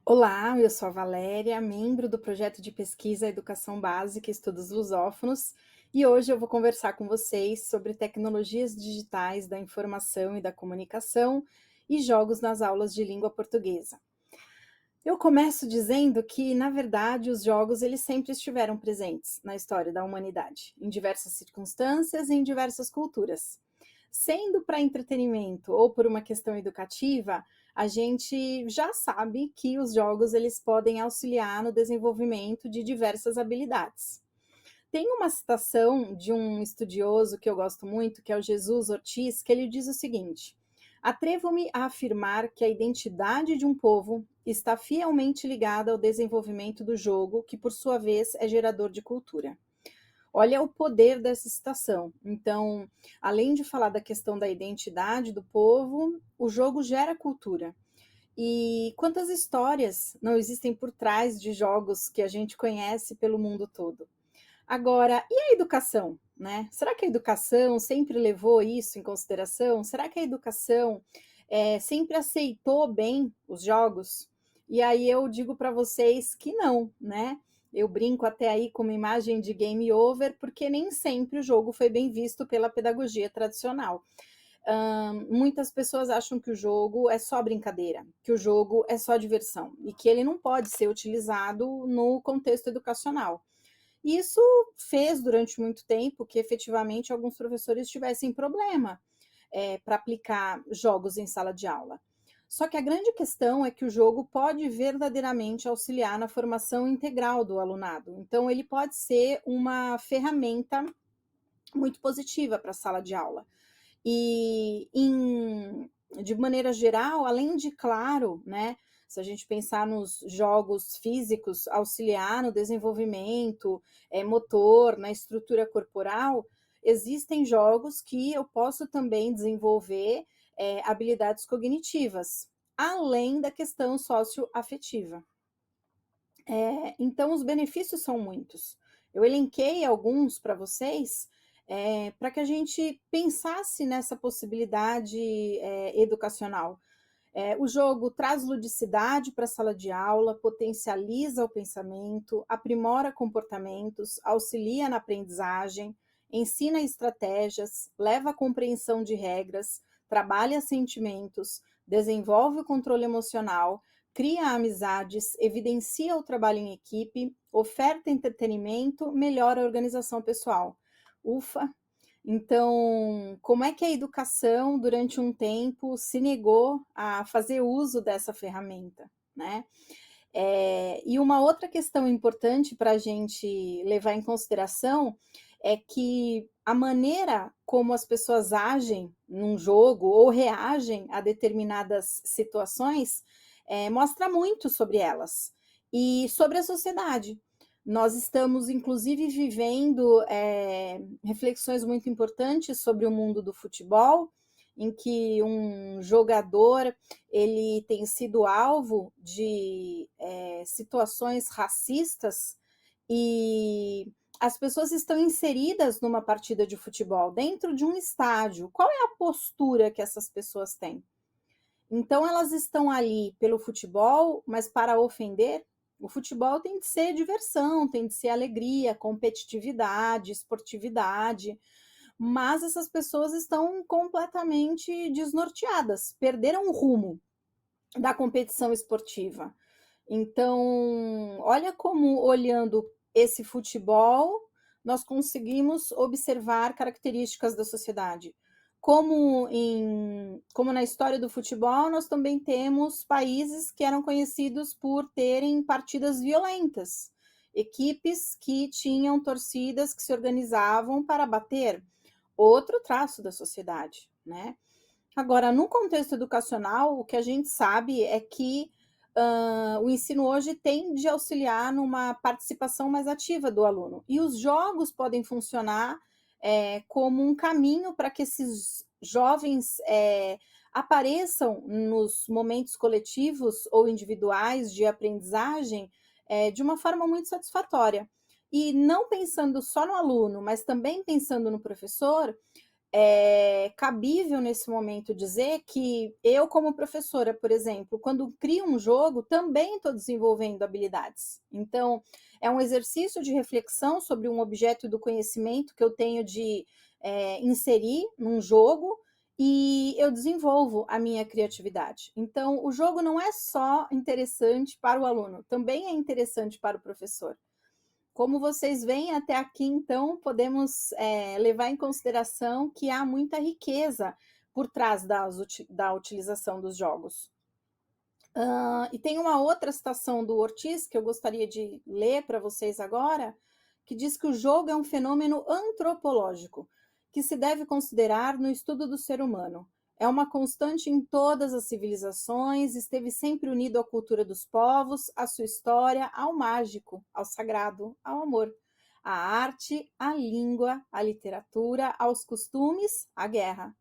Olá, eu sou a Valéria, membro do projeto de pesquisa Educação Básica e Estudos Lusófonos, e hoje eu vou conversar com vocês sobre tecnologias digitais da informação e da comunicação e jogos nas aulas de língua portuguesa. Eu começo dizendo que, na verdade, os jogos eles sempre estiveram presentes na história da humanidade, em diversas circunstâncias e em diversas culturas. Sendo para entretenimento ou por uma questão educativa, a gente já sabe que os jogos eles podem auxiliar no desenvolvimento de diversas habilidades. Tem uma citação de um estudioso que eu gosto muito, que é o Jesus Ortiz, que ele diz o seguinte: atrevo-me a afirmar que a identidade de um povo está fielmente ligada ao desenvolvimento do jogo, que por sua vez é gerador de cultura. Olha o poder dessa citação. Então, além de falar da questão da identidade do povo, o jogo gera cultura. E quantas histórias não existem por trás de jogos que a gente conhece pelo mundo todo? Agora, e a educação, né? Será que a educação sempre levou isso em consideração? Será que a educação sempre aceitou bem os jogos? E aí eu digo para vocês que não, né? Eu brinco até aí com uma imagem de game over, porque nem sempre o jogo foi bem visto pela pedagogia tradicional. Muitas pessoas acham que o jogo é só brincadeira, que o jogo é só diversão e que ele não pode ser utilizado no contexto educacional. Isso fez durante muito tempo que efetivamente alguns professores tivessem problema para aplicar jogos em sala de aula. Só que a grande questão é que o jogo pode verdadeiramente auxiliar na formação integral do alunado. Então, ele pode ser uma ferramenta muito positiva para a sala de aula. E, de maneira geral, além de, claro, né, se a gente pensar nos jogos físicos, auxiliar no desenvolvimento motor, na estrutura corporal, existem jogos que eu posso também desenvolver habilidades cognitivas, além da questão socioafetiva. Então, os benefícios são muitos. Eu elenquei alguns para vocês, para que a gente pensasse nessa possibilidade educacional. O jogo traz ludicidade para a sala de aula, potencializa o pensamento, aprimora comportamentos, auxilia na aprendizagem, ensina estratégias, leva à compreensão de regras, trabalha sentimentos, desenvolve o controle emocional, cria amizades, evidencia o trabalho em equipe, oferta entretenimento, melhora a organização pessoal. Ufa! Então, como é que a educação, durante um tempo, se negou a fazer uso dessa ferramenta, né? E uma outra questão importante para a gente levar em consideração é que a maneira como as pessoas agem num jogo ou reagem a determinadas situações mostra muito sobre elas e sobre a sociedade. Nós estamos, inclusive, vivendo reflexões muito importantes sobre o mundo do futebol, em que um jogador ele tem sido alvo de situações racistas e as pessoas estão inseridas numa partida de futebol dentro de um estádio. Qual é a postura que essas pessoas têm? Então, elas estão ali pelo futebol, mas para ofender? O futebol tem de ser diversão, tem de ser alegria, competitividade, esportividade, mas essas pessoas estão completamente desnorteadas, perderam o rumo da competição esportiva. Então, olha como, olhando esse futebol, nós conseguimos observar características da sociedade. Como na história do futebol, nós também temos países que eram conhecidos por terem partidas violentas, equipes que tinham torcidas que se organizavam para bater, outro traço da sociedade, né? Agora, no contexto educacional, o que a gente sabe é que o ensino hoje tem de auxiliar numa participação mais ativa do aluno. E os jogos podem funcionar como um caminho para que esses jovens apareçam nos momentos coletivos ou individuais de aprendizagem de uma forma muito satisfatória. E não pensando só no aluno, mas também pensando no professor, é cabível nesse momento dizer que eu, como professora, por exemplo, quando crio um jogo, também estou desenvolvendo habilidades. Então, é um exercício de reflexão sobre um objeto do conhecimento que eu tenho de inserir num jogo e eu desenvolvo a minha criatividade. Então, o jogo não é só interessante para o aluno, também é interessante para o professor. Como vocês veem até aqui, então, podemos levar em consideração que há muita riqueza por trás da utilização dos jogos. E tem uma outra citação do Ortiz que eu gostaria de ler para vocês agora, que diz que o jogo é um fenômeno antropológico, que se deve considerar no estudo do ser humano. É uma constante em todas as civilizações, esteve sempre unido à cultura dos povos, à sua história, ao mágico, ao sagrado, ao amor, à arte, à língua, à literatura, aos costumes, à guerra.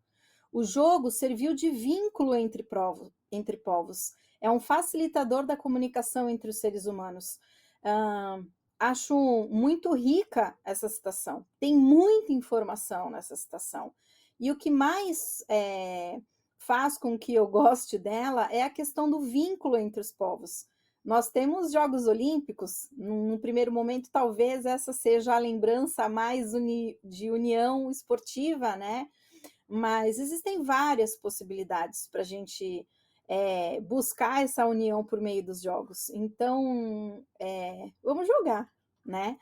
O jogo serviu de vínculo entre povos. É um facilitador da comunicação entre os seres humanos. Acho muito rica essa citação. Tem muita informação nessa citação. E o que mais faz com que eu goste dela é a questão do vínculo entre os povos. Nós temos Jogos Olímpicos, num primeiro momento, talvez essa seja a lembrança mais de união esportiva, né? Mas existem várias possibilidades para a gente buscar essa união por meio dos jogos. Então, vamos jogar, né?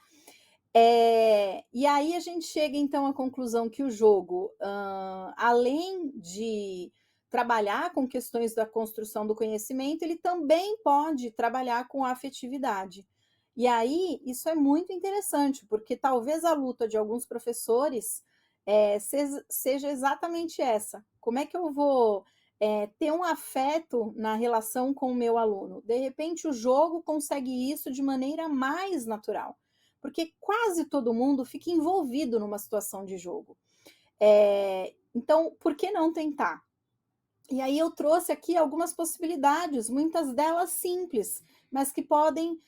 E aí a gente chega então à conclusão que o jogo, além de trabalhar com questões da construção do conhecimento, ele também pode trabalhar com a afetividade. E aí isso é muito interessante, porque talvez a luta de alguns professores seja exatamente essa. Como é que eu vou ter um afeto na relação com o meu aluno? De repente o jogo consegue isso de maneira mais natural, porque quase todo mundo fica envolvido numa situação de jogo. Então, por que não tentar? E aí eu trouxe aqui algumas possibilidades, muitas delas simples, mas que podem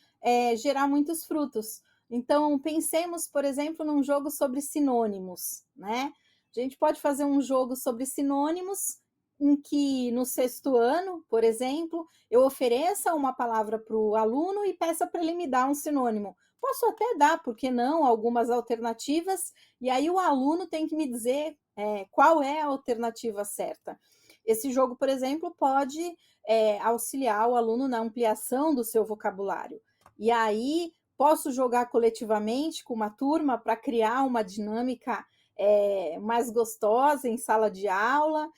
gerar muitos frutos. Então, pensemos, por exemplo, num jogo sobre sinônimos, né? A gente pode fazer um jogo sobre sinônimos em que no 6º ano, por exemplo, eu ofereça uma palavra para o aluno e peça para ele me dar um sinônimo. Posso até dar, por que não, algumas alternativas, e aí o aluno tem que me dizer qual é a alternativa certa. Esse jogo, por exemplo, pode auxiliar o aluno na ampliação do seu vocabulário. E aí posso jogar coletivamente com uma turma para criar uma dinâmica mais gostosa em sala de aula.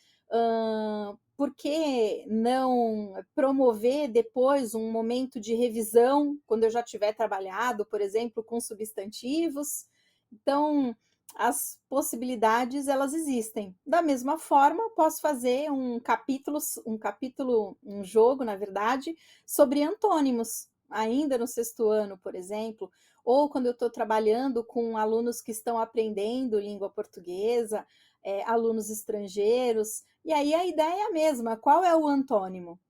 Por que não promover depois um momento de revisão, quando eu já tiver trabalhado, por exemplo, com substantivos? Então, as possibilidades, elas existem. Da mesma forma, posso fazer um jogo, na verdade, sobre antônimos, ainda no 6º ano, por exemplo, ou quando eu estou trabalhando com alunos que estão aprendendo língua portuguesa, alunos estrangeiros, e aí a ideia é a mesma, qual é o antônimo?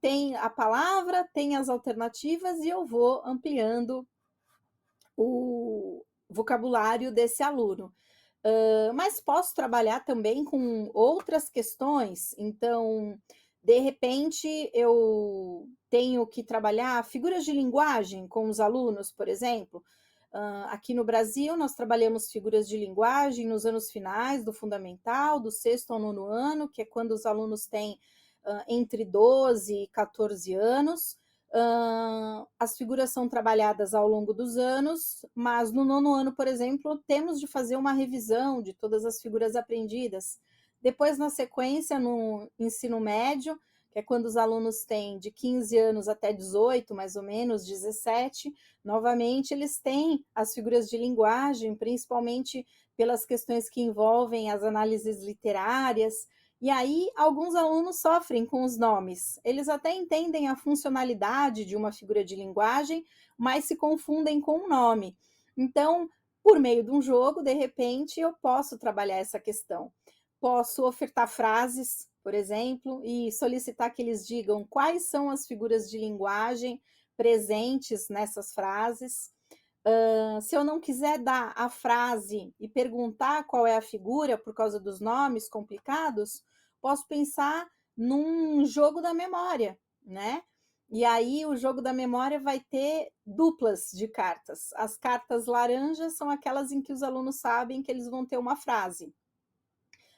Tem a palavra, tem as alternativas e eu vou ampliando o vocabulário desse aluno. Mas posso trabalhar também com outras questões, então, de repente, eu tenho que trabalhar figuras de linguagem com os alunos, por exemplo. Aqui no Brasil, nós trabalhamos figuras de linguagem nos anos finais do fundamental, do 6º ao 9º ano, que é quando os alunos têm entre 12 e 14 anos. As figuras são trabalhadas ao longo dos anos, mas no 9º ano, por exemplo, temos de fazer uma revisão de todas as figuras aprendidas. Depois, na sequência, no ensino médio, que é quando os alunos têm de 15 anos até 18, mais ou menos, 17, novamente eles têm as figuras de linguagem, principalmente pelas questões que envolvem as análises literárias. E aí, alguns alunos sofrem com os nomes. Eles até entendem a funcionalidade de uma figura de linguagem, mas se confundem com o nome. Então, por meio de um jogo, de repente, eu posso trabalhar essa questão. Posso ofertar frases, por exemplo, e solicitar que eles digam quais são as figuras de linguagem presentes nessas frases. Se eu não quiser dar a frase e perguntar qual é a figura por causa dos nomes complicados, posso pensar num jogo da memória, né? E aí o jogo da memória vai ter duplas de cartas. As cartas laranjas são aquelas em que os alunos sabem que eles vão ter uma frase.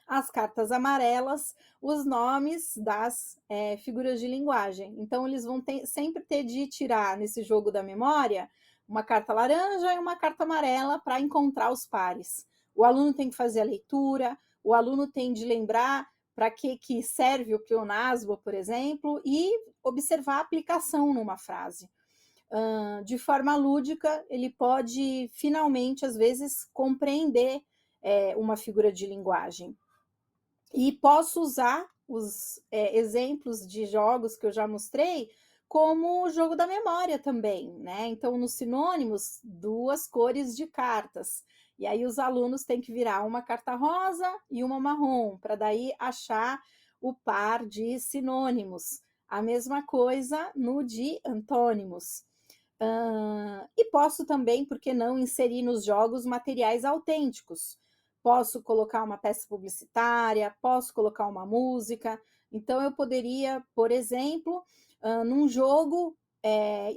As cartas amarelas, os nomes das figuras de linguagem. Então, eles vão sempre ter de tirar nesse jogo da memória uma carta laranja e uma carta amarela para encontrar os pares. O aluno tem que fazer a leitura, o aluno tem de lembrar para que serve o pleonasmo, por exemplo, e observar a aplicação numa frase. De forma lúdica, ele pode finalmente, às vezes, compreender uma figura de linguagem. E posso usar os exemplos de jogos que eu já mostrei como o jogo da memória também, né? Então, nos sinônimos, 2 cores de cartas. E aí os alunos têm que virar uma carta rosa e uma marrom, para daí achar o par de sinônimos. A mesma coisa no de antônimos. E posso também, por que não, inserir nos jogos materiais autênticos. Posso colocar uma peça publicitária, posso colocar uma música. Então, eu poderia, por exemplo, num jogo,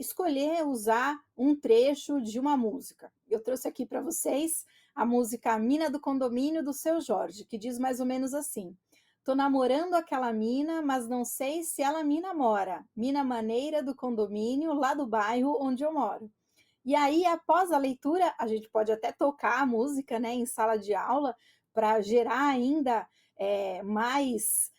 escolher usar um trecho de uma música. Eu trouxe aqui para vocês a música Mina do Condomínio, do Seu Jorge, que diz mais ou menos assim: tô namorando aquela mina, mas não sei se ela me namora. Mina maneira do condomínio, lá do bairro onde eu moro. E aí, após a leitura, a gente pode até tocar a música, né, em sala de aula, para gerar ainda mais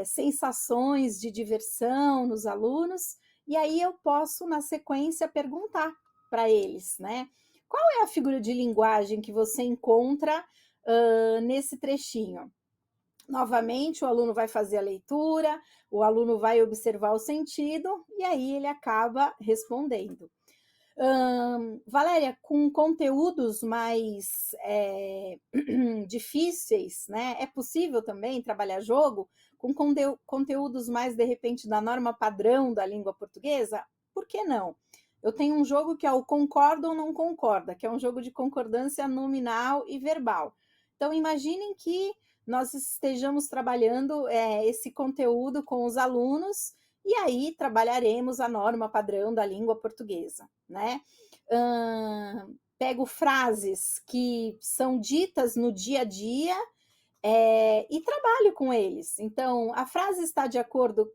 sensações de diversão nos alunos. E aí eu posso, na sequência, perguntar para eles, né? Qual é a figura de linguagem que você encontra nesse trechinho? Novamente, o aluno vai fazer a leitura, o aluno vai observar o sentido, e aí ele acaba respondendo. Valéria, com conteúdos mais difíceis, né? É possível também trabalhar jogo com conteúdos mais, de repente, da norma padrão da língua portuguesa? Por que não? Eu tenho um jogo que é o Concorda ou Não Concorda, que é um jogo de concordância nominal e verbal. Então, imaginem que nós estejamos trabalhando esse conteúdo com os alunos e aí trabalharemos a norma padrão da língua portuguesa, né? Pego frases que são ditas no dia a dia e trabalho com eles. Então, a frase está de acordo...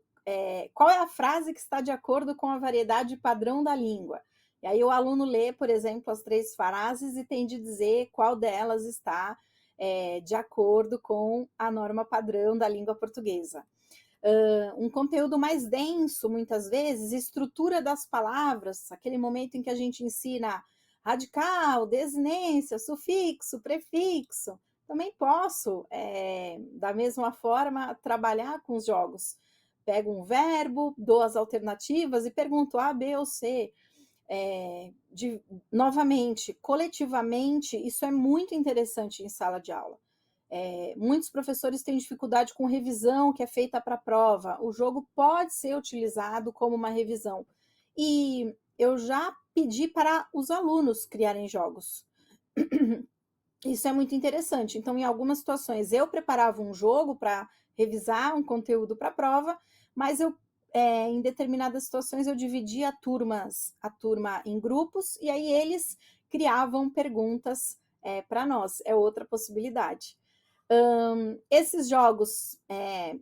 qual é a frase que está de acordo com a variedade padrão da língua? E aí o aluno lê, por exemplo, as 3 frases e tem de dizer qual delas está de acordo com a norma padrão da língua portuguesa. Um conteúdo mais denso, muitas vezes, estrutura das palavras, aquele momento em que a gente ensina radical, desinência, sufixo, prefixo. Também posso, da mesma forma, trabalhar com os jogos. Pego um verbo, dou as alternativas e pergunto A, B ou C. Novamente, coletivamente, isso é muito interessante em sala de aula. Muitos professores têm dificuldade com revisão que é feita para a prova. O jogo pode ser utilizado como uma revisão. E eu já pedi para os alunos criarem jogos. Isso é muito interessante. Então, em algumas situações, eu preparava um jogo para revisar um conteúdo para a prova, mas em determinadas situações, eu dividia a turma em grupos e aí eles criavam perguntas para nós. É outra possibilidade. Esses jogos,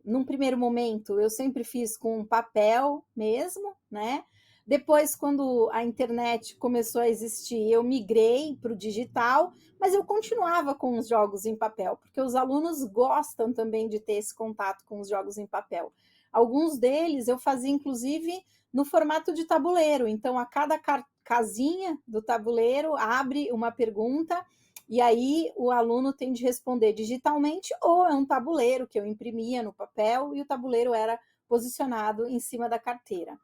num primeiro momento, eu sempre fiz com papel mesmo, né? Depois, quando a internet começou a existir, eu migrei para o digital, mas eu continuava com os jogos em papel, porque os alunos gostam também de ter esse contato com os jogos em papel. Alguns deles eu fazia, inclusive, no formato de tabuleiro. Então, a cada casinha do tabuleiro abre uma pergunta e aí o aluno tem de responder digitalmente ou é um tabuleiro que eu imprimia no papel e o tabuleiro era posicionado em cima da carteira.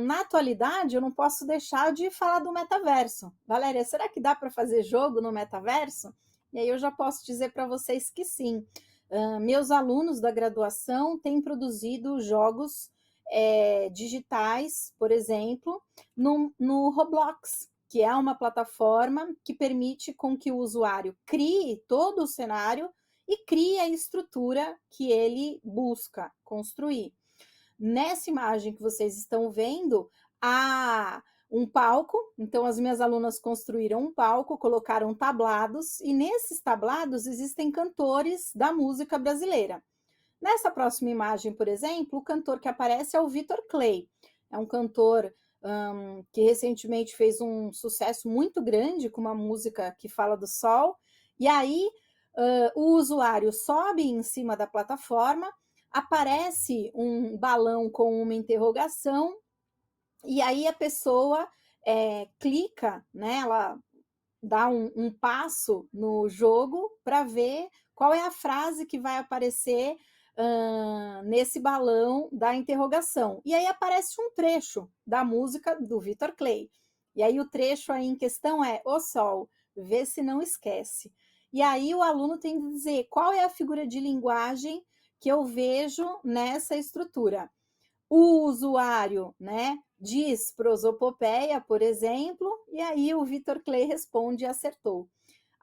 Na atualidade, eu não posso deixar de falar do metaverso. Valéria, será que dá para fazer jogo no metaverso? E aí eu já posso dizer para vocês que sim. Meus alunos da graduação têm produzido jogos digitais, por exemplo, no Roblox, que é uma plataforma que permite com que o usuário crie todo o cenário e crie a estrutura que ele busca construir. Nessa imagem que vocês estão vendo, há um palco, então as minhas alunas construíram um palco, colocaram tablados, e nesses tablados existem cantores da música brasileira. Nessa próxima imagem, por exemplo, o cantor que aparece é o Vitor Clay. É um cantor que recentemente fez um sucesso muito grande com uma música que fala do sol. E aí o usuário sobe em cima da plataforma, aparece um balão com uma interrogação, e aí a pessoa clica, né? Ela dá um passo no jogo para ver qual é a frase que vai aparecer nesse balão da interrogação. E aí aparece um trecho da música do Vitor Clay. E aí o trecho aí em questão é: "O sol, vê se não esquece". E aí o aluno tem que dizer qual é a figura de linguagem que eu vejo nessa estrutura. O usuário, né, diz prosopopeia, por exemplo, e aí o Vitor Clay responde e acertou.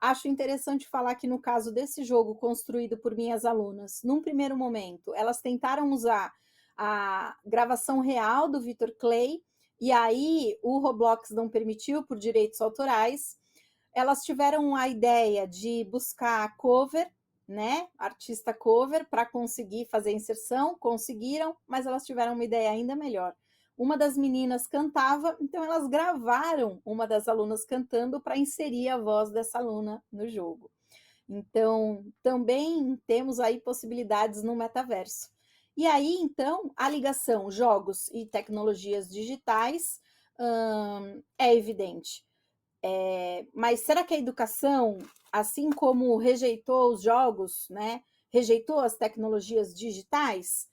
Acho interessante falar que no caso desse jogo construído por minhas alunas, num primeiro momento, elas tentaram usar a gravação real do Vitor Clay, e aí o Roblox não permitiu por direitos autorais. Elas tiveram a ideia de buscar cover, né, artista cover, para conseguir fazer a inserção, conseguiram, mas elas tiveram uma ideia ainda melhor. Uma das meninas cantava, então elas gravaram uma das alunas cantando para inserir a voz dessa aluna no jogo. Então, também temos aí possibilidades no metaverso. E aí, então, a ligação jogos e tecnologias digitais é evidente. Mas será que a educação, assim como rejeitou os jogos, né, rejeitou as tecnologias digitais?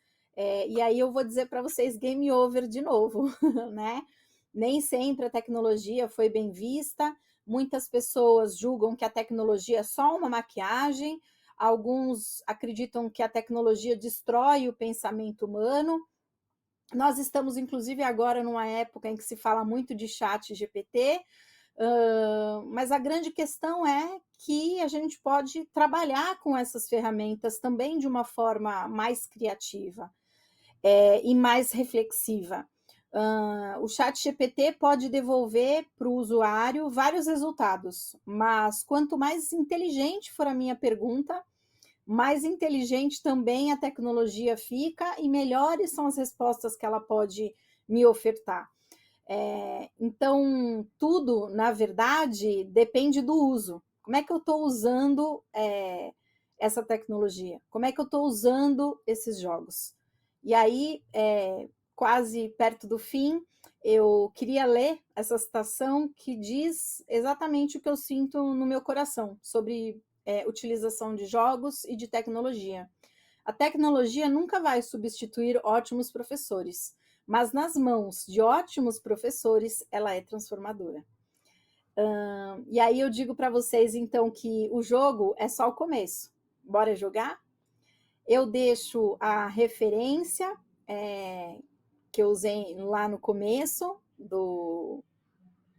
E aí eu vou dizer para vocês game over de novo, né? Nem sempre a tecnologia foi bem vista, muitas pessoas julgam que a tecnologia é só uma maquiagem, alguns acreditam que a tecnologia destrói o pensamento humano. Nós estamos, inclusive, agora numa época em que se fala muito de chat GPT, mas a grande questão é que a gente pode trabalhar com essas ferramentas também de uma forma mais criativa e mais reflexiva. O chat GPT pode devolver para o usuário vários resultados, mas quanto mais inteligente for a minha pergunta, mais inteligente também a tecnologia fica e melhores são as respostas que ela pode me ofertar. Então, tudo, na verdade, depende do uso. Como é que eu estou usando essa tecnologia? Como é que eu estou usando esses jogos? E aí, quase perto do fim, eu queria ler essa citação que diz exatamente o que eu sinto no meu coração sobre utilização de jogos e de tecnologia. A tecnologia nunca vai substituir ótimos professores, mas nas mãos de ótimos professores, ela é transformadora. E aí eu digo para vocês, então, que o jogo é só o começo. Bora jogar? Eu deixo a referência que eu usei lá no começo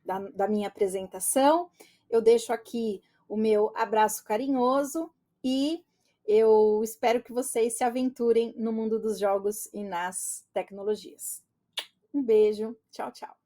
da minha apresentação. Eu deixo aqui o meu abraço carinhoso e eu espero que vocês se aventurem no mundo dos jogos e nas tecnologias. Um beijo, tchau, tchau.